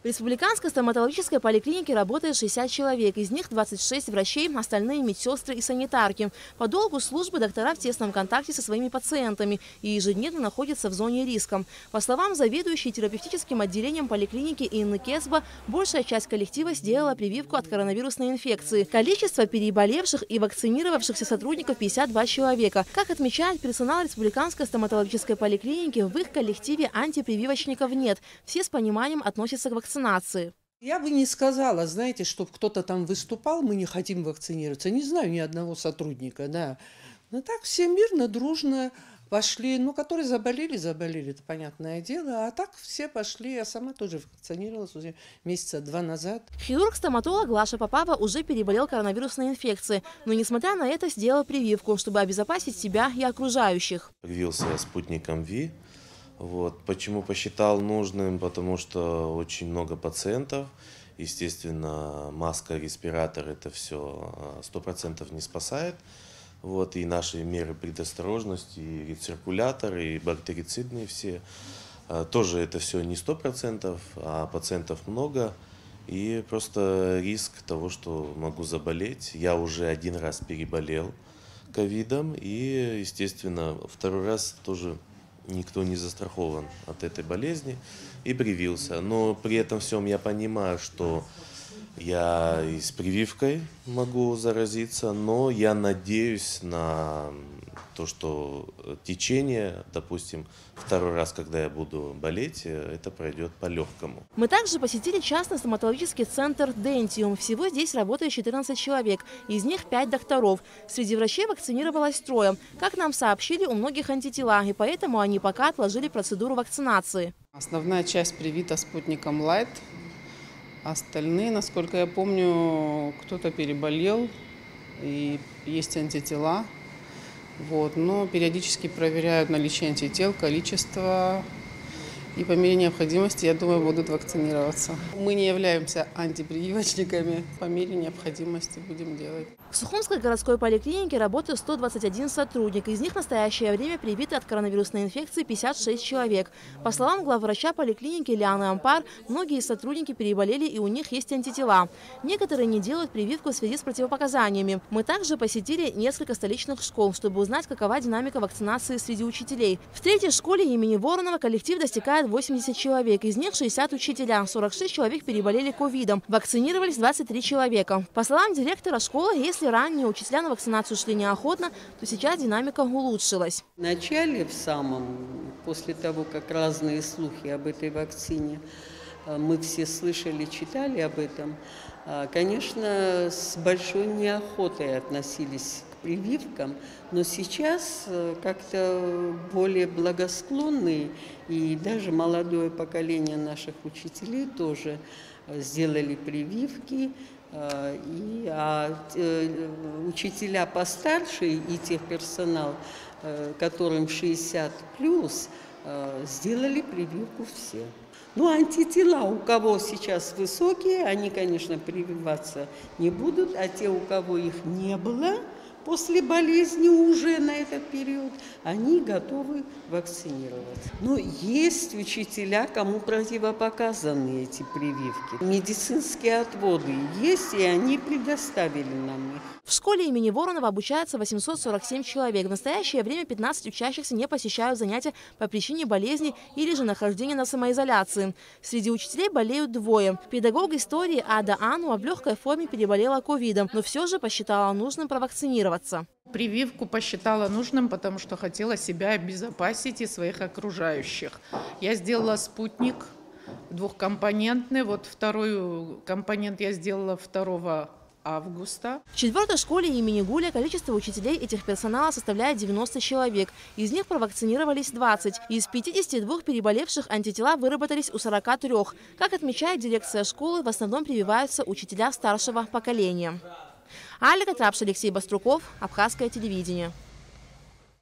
В республиканской стоматологической поликлинике работает 60 человек, из них 26 врачей, остальные медсестры и санитарки. По долгу службы доктора в тесном контакте со своими пациентами и ежедневно находятся в зоне риска. По словам заведующей терапевтическим отделением поликлиники Инны Кесба, большая часть коллектива сделала прививку от коронавирусной инфекции. Количество переболевших и вакцинировавшихся сотрудников 52 человека. Как отмечает персонал республиканской стоматологической поликлиники, в их коллективе антипрививочников нет. Все с пониманием относятся к вакцинации. Я бы не сказала, знаете, чтобы кто-то там выступал, мы не хотим вакцинироваться. Не знаю ни одного сотрудника, да. Но так все мирно, дружно пошли. Ну, которые заболели, это понятное дело. А так все пошли. Я сама тоже вакцинировалась уже месяца 2 назад. Хирург-стоматолог Глаша Попава уже переболел коронавирусной инфекцией. Но, несмотря на это, сделал прививку, чтобы обезопасить себя и окружающих. Привился я спутником ВИ. Вот. Почему посчитал нужным? Потому что очень много пациентов. Естественно, маска, респиратор это все 100% не спасает. Вот. И наши меры предосторожности, и рециркулятор, и бактерицидные все. Тоже это все не 100%, а пациентов много. И просто риск того, что могу заболеть. Я уже 1 раз переболел ковидом. И, естественно, 2-й раз тоже никто не застрахован от этой болезни и привился. Но при этом всем я понимаю, что я и с прививкой могу заразиться, но я надеюсь на то, что течение, допустим, 2-й раз, когда я буду болеть, это пройдет по-легкому. Мы также посетили частный стоматологический центр «Дентиум». Всего здесь работает 14 человек, из них 5 докторов. Среди врачей вакцинировалось 3. Как нам сообщили, у многих антитела, и поэтому они пока отложили процедуру вакцинации. Основная часть привита спутником Лайт. Остальные, насколько я помню, кто-то переболел, и есть антитела. Вот, но периодически проверяют наличие антител, количество, и по мере необходимости, я думаю, будут вакцинироваться. Мы не являемся антипрививочниками, по мере необходимости будем делать. В Сухумской городской поликлинике работает 121 сотрудник, из них в настоящее время привиты от коронавирусной инфекции 56 человек. По словам главврача поликлиники Лианы Ампар, многие сотрудники переболели и у них есть антитела. Некоторые не делают прививку в связи с противопоказаниями. Мы также посетили несколько столичных школ, чтобы узнать, какова динамика вакцинации среди учителей. В 3-й школе имени Воронова коллектив достигает 80 человек, из них 60 учителя, 46 человек переболели ковидом, вакцинировались 23 человека. По словам директора школы, если ранее учителя на вакцинацию шли неохотно, то сейчас динамика улучшилась. В начале, после того, как разные слухи об этой вакцине, мы все слышали, читали об этом, конечно, с большой неохотой относились к прививкам, но сейчас как-то более благосклонные, и даже молодое поколение наших учителей тоже сделали прививки. Учителя постарше и техперсонал, которым 60+, сделали прививку все. Ну, антитела у кого сейчас высокие, они, конечно, прививаться не будут, а те, у кого их не было после болезни уже на этот период, они готовы вакцинироваться. Но есть учителя, кому противопоказаны эти прививки. Медицинские отводы есть, и они предоставили нам их. В школе имени Воронова обучается 847 человек. В настоящее время 15 учащихся не посещают занятия по причине болезни или же нахождения на самоизоляции. Среди учителей болеют 2. Педагог истории Ада Ануа в легкой форме переболела ковидом, но все же посчитала нужным провакцинироваться. Прививку посчитала нужным, потому что хотела себя обезопасить и своих окружающих. Я сделала спутник 2-компонентный. Вот 2-й компонент я сделала 2 августа. В 4-й школе имени Гуля количество учителей и техперсонала составляет 90 человек. Из них провакцинировались 20. Из 52 переболевших антитела выработались у 43. Как отмечает дирекция школы, в основном прививаются учителя старшего поколения. Алика Трапш, Алексей Баструков, Абхазское телевидение.